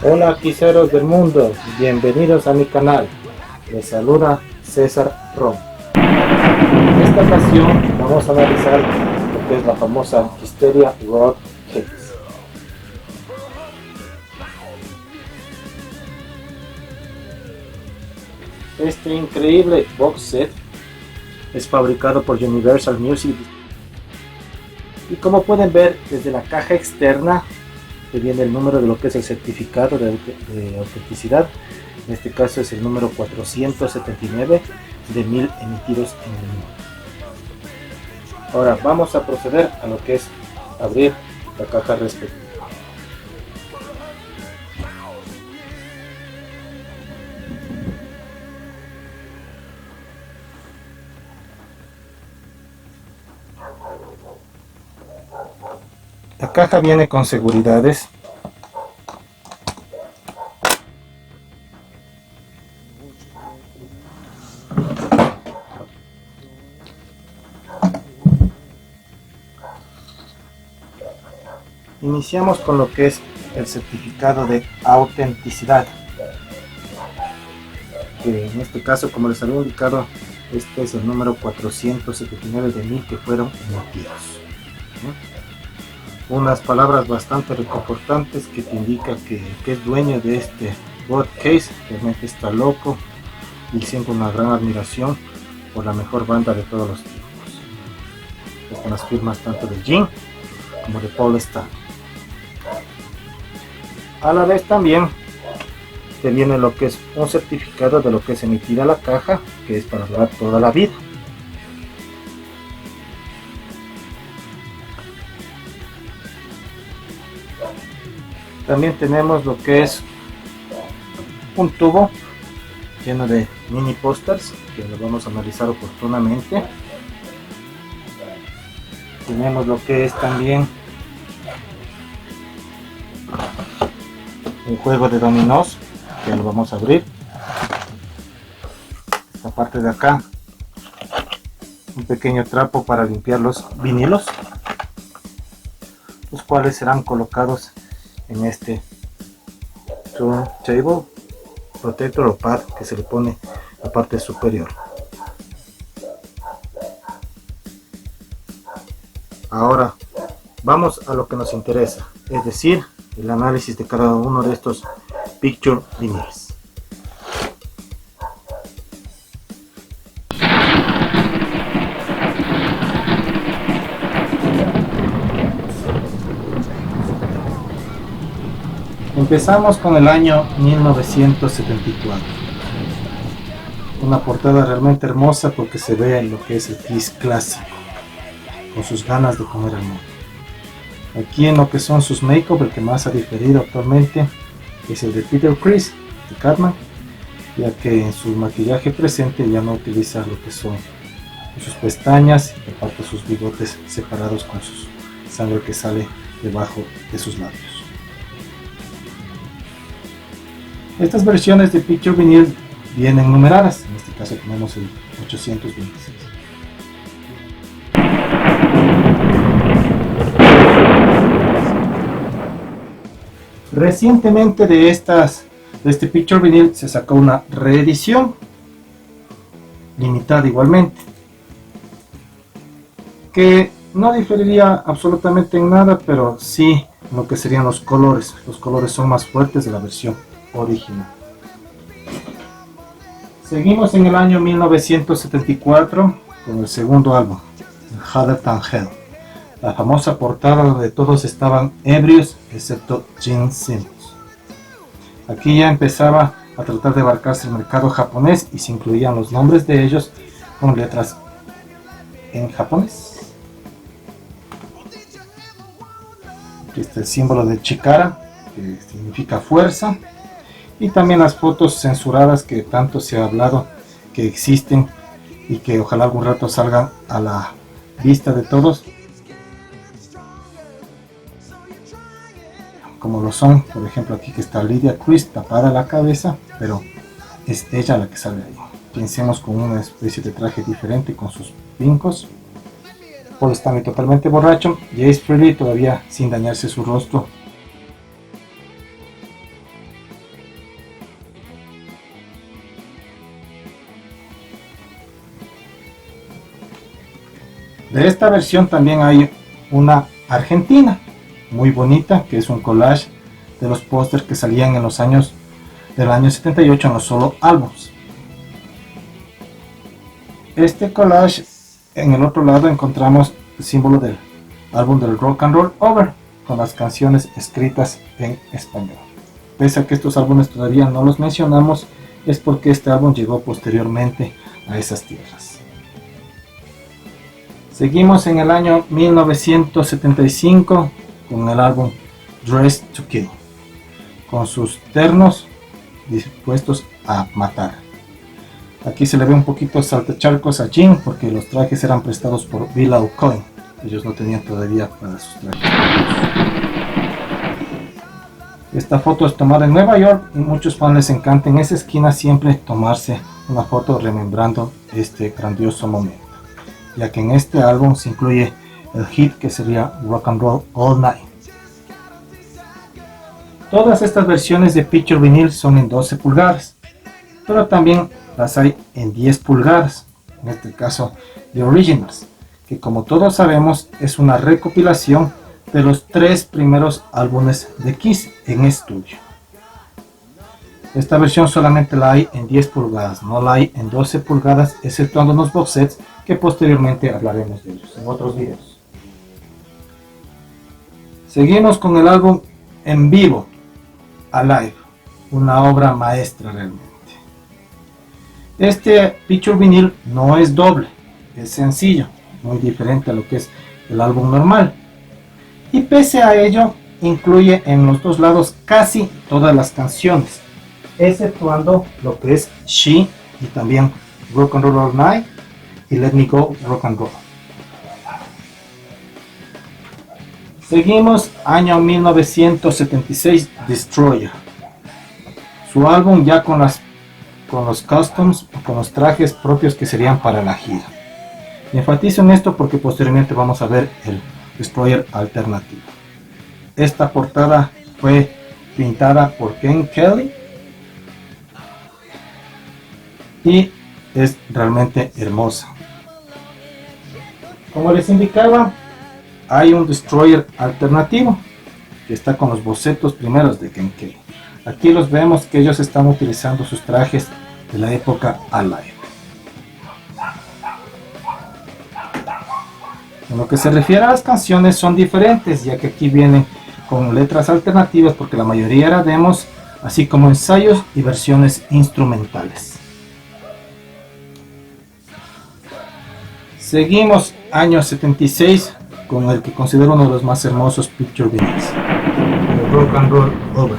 Hola quiseros del mundo, bienvenidos a mi canal. Les saluda César Rom. En esta ocasión vamos a analizar lo que es la famosa Quisteria Rod Case. Este increíble box set es fabricado por Universal Music y como pueden ver desde la caja externa que viene el número de lo que es el certificado de autenticidad. En este caso es el número 479 de 1000 emitidos en el mundo. Ahora vamos a proceder a lo que es abrir la caja respectiva. La caja viene con seguridades. Iniciamos con lo que es el certificado de autenticidad, que en este caso, como les había indicado, este es el número 479 de 1000 que fueron emitidos. Unas palabras bastante reconfortantes que te indica que es dueño de este God Case. Realmente está loco y siento una gran admiración por la mejor banda de todos los tiempos. Con las firmas tanto de Jim como de Paul Stanley. A la vez también te viene lo que es un certificado de lo que es emitida la caja, que es para durar toda la vida. También tenemos lo que es un tubo lleno de mini pósters que lo vamos a analizar oportunamente. Tenemos lo que es también un juego de dominós que lo vamos a abrir. Esta parte de acá, un pequeño trapo para limpiar los vinilos, los cuales serán colocados en este turntable protector o pad que se le pone a la parte superior. Ahora vamos a lo que nos interesa, es decir, el análisis de cada uno de estos picture vinyls. Empezamos con el año 1974. Una portada realmente hermosa porque se ve lo que es el Kiss clásico, con sus ganas de comer al mundo. Aquí en lo que son sus make-up, el que más ha diferido actualmente es el de Peter Criss, de Cartman, ya que en su maquillaje presente ya no utiliza lo que son sus pestañas y aparte sus bigotes separados con su sangre que sale debajo de sus labios. Estas versiones de Picture Vinyl vienen numeradas, en este caso tenemos el 826. Recientemente de este Picture Vinyl se sacó una reedición limitada igualmente, que no diferiría absolutamente en nada, pero sí en lo que serían los colores. Los colores son más fuertes de la versión original. Seguimos en el año 1974 con el segundo álbum, Harder Than Hell. La famosa portada donde todos estaban ebrios excepto Gene Simmons. Aquí ya empezaba a tratar de abarcarse el mercado japonés y se incluían los nombres de ellos con letras en japonés. Aquí está el símbolo de Chikara, que significa fuerza, y también las fotos censuradas que tanto se ha hablado que existen y que ojalá algún rato salgan a la vista de todos, como lo son, por ejemplo, aquí que está Lydia Criss tapada la cabeza, pero es ella la que sale ahí. Pensemos con una especie de traje diferente con sus brincos. Paul Stanley totalmente borracho y Ace Frehley todavía sin dañarse su rostro. De esta versión también hay una argentina muy bonita, que es un collage de los pósters que salían en los años del año 78 en los solo álbums. Este collage, en el otro lado encontramos el símbolo del álbum del Rock and Roll Over, con las canciones escritas en español. Pese a que estos álbumes todavía no los mencionamos, es porque este álbum llegó posteriormente a esas tierras. Seguimos en el año 1975 con el álbum Dressed to Kill, con sus ternos dispuestos a matar. Aquí se le ve un poquito saltacharcos a Jim porque los trajes eran prestados por Bill Aucoin. Ellos no tenían todavía para sus trajes. Esta foto es tomada en Nueva York y muchos fans les encanta en esa esquina siempre tomarse una foto remembrando este grandioso momento, ya que en este álbum se incluye el hit que sería Rock and Roll All Night. Todas estas versiones de Picture Vinyl son en 12 pulgadas, pero también las hay en 10 pulgadas, en este caso The Originals, que como todos sabemos es una recopilación de los 3 primeros álbumes de Kiss en estudio. Esta versión solamente la hay en 10 pulgadas, no la hay en 12 pulgadas, exceptuando unos box sets que posteriormente hablaremos de ellos en otros videos. Seguimos con el álbum en vivo, Alive, una obra maestra realmente. Este Picture Vinyl no es doble, es sencillo, muy diferente a lo que es el álbum normal. Y pese a ello, incluye en los dos lados casi todas las canciones, exceptuando lo que es She y también Rock and Roll All Night y Let Me Go Rock and Roll. Seguimos, año 1976, Destroyer. Su álbum ya con los customs, con los trajes propios que serían para la gira. Y enfatizo en esto porque posteriormente vamos a ver el Destroyer alternativo. Esta portada fue pintada por Ken Kelly y es realmente hermosa. Como les indicaba, hay un Destroyer alternativo que está con los bocetos primeros de Ken Kelly. Aquí los vemos que ellos están utilizando sus trajes de la época Alive. En lo que se refiere a las canciones son diferentes, ya que aquí vienen con letras alternativas porque la mayoría era demos, así como ensayos y versiones instrumentales. Seguimos, año 76, con el que considero uno de los más hermosos Picture Vinyls, el Rock and Roll Over,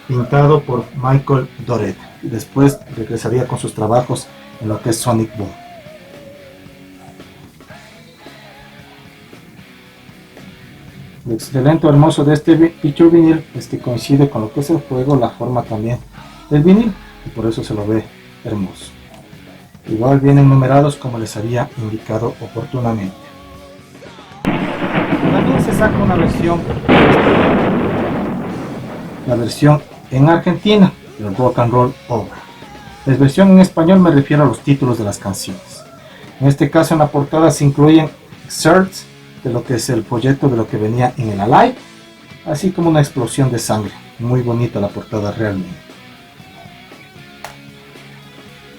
pintado por Michael Dorett, y después regresaría con sus trabajos en lo que es Sonic Boom. Lo excelente o hermoso de este Picture Vinyl es que coincide con lo que es el juego, la forma también del vinil, y por eso se lo ve hermoso. Igual vienen numerados como les había indicado oportunamente. También se saca una versión, la versión en Argentina, el Rock and Roll Over. La versión en español me refiero a los títulos de las canciones. En este caso en la portada se incluyen excerpts de lo que es el folleto de lo que venía en el Alive, así como una explosión de sangre. Muy bonita la portada realmente.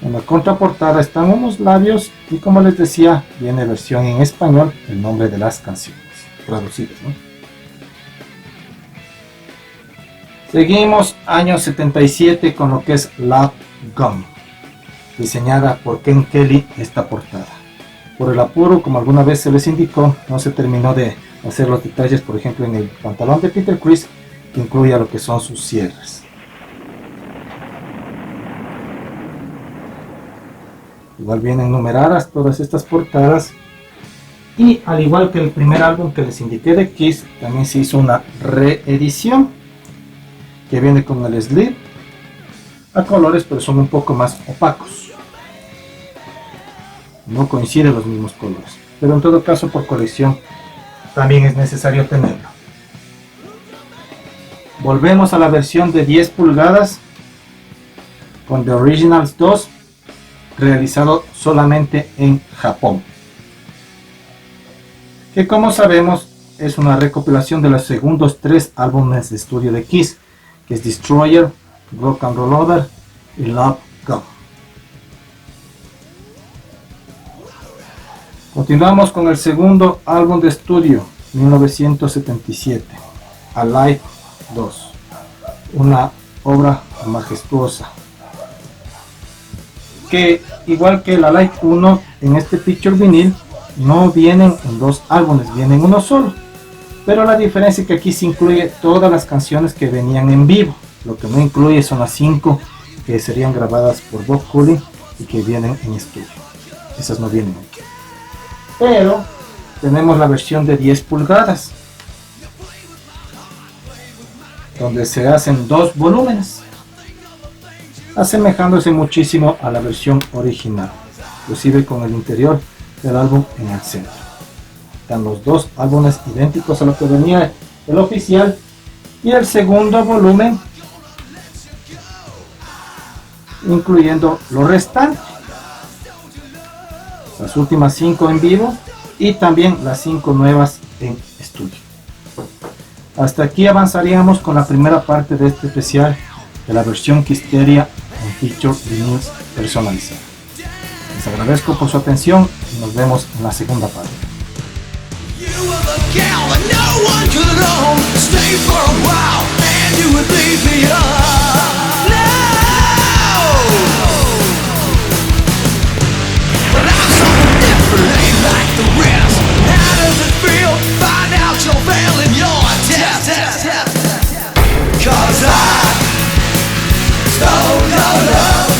En la contraportada están unos labios y como les decía, viene versión en español, el nombre de las canciones traducidas, ¿no? Seguimos, año 77, con lo que es Love Gun, diseñada por Ken Kelly esta portada. Por el apuro, como alguna vez se les indicó, no se terminó de hacer los detalles, por ejemplo en el pantalón de Peter Criss, que incluye lo que son sus cierres. Igual vienen numeradas todas estas portadas, y al igual que el primer álbum que les indiqué de Kiss, también se hizo una reedición que viene con el sleeve a colores, pero son un poco más opacos. No coinciden los mismos colores, pero en todo caso por colección también es necesario tenerlo. Volvemos a la versión de 10 pulgadas con The Originals 2, realizado solamente en Japón. que como sabemos es una recopilación de los segundos 3 álbumes de estudio de Kiss, que es Destroyer, Rock and Roll Over y Love Gun. Continuamos con el segundo álbum de estudio, 1977, Alive 2, una obra majestuosa, que igual que el Alive 1, en este Picture Vinyl no vienen en 2 álbumes, vienen uno solo, pero la diferencia es que aquí se incluye todas las canciones que venían en vivo. Lo que no incluye son las 5 que serían grabadas por Bob Cooley y que vienen en estudio. Esas no vienen aquí. Pero tenemos la versión de 10 pulgadas, donde se hacen 2 volúmenes, asemejándose muchísimo a la versión original, inclusive con el interior del álbum en el centro. Están los 2 álbumes idénticos a lo que venía el oficial, y el segundo volumen incluyendo lo restante, las últimas 5 en vivo y también las 5 nuevas en estudio. Hasta aquí avanzaríamos con la primera parte de este especial de la versión Quisteria en Picture Vinyls personalizada. Les agradezco por su atención y nos vemos en la segunda parte. Like the rest, how does it feel? Find out you're failing your test. 'Cause I stole your love,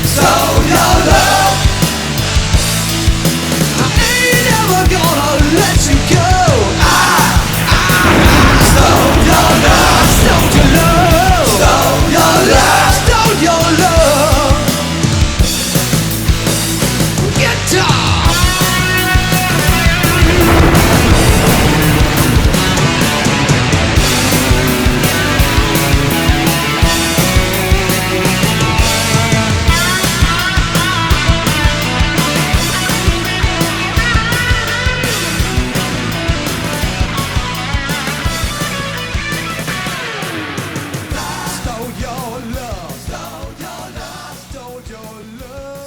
stole your love. I ain't never gonna let you go. I stole your love, stole your love, stole your love, stole your love. Guitar. Stole your love, stole your love, stole your love.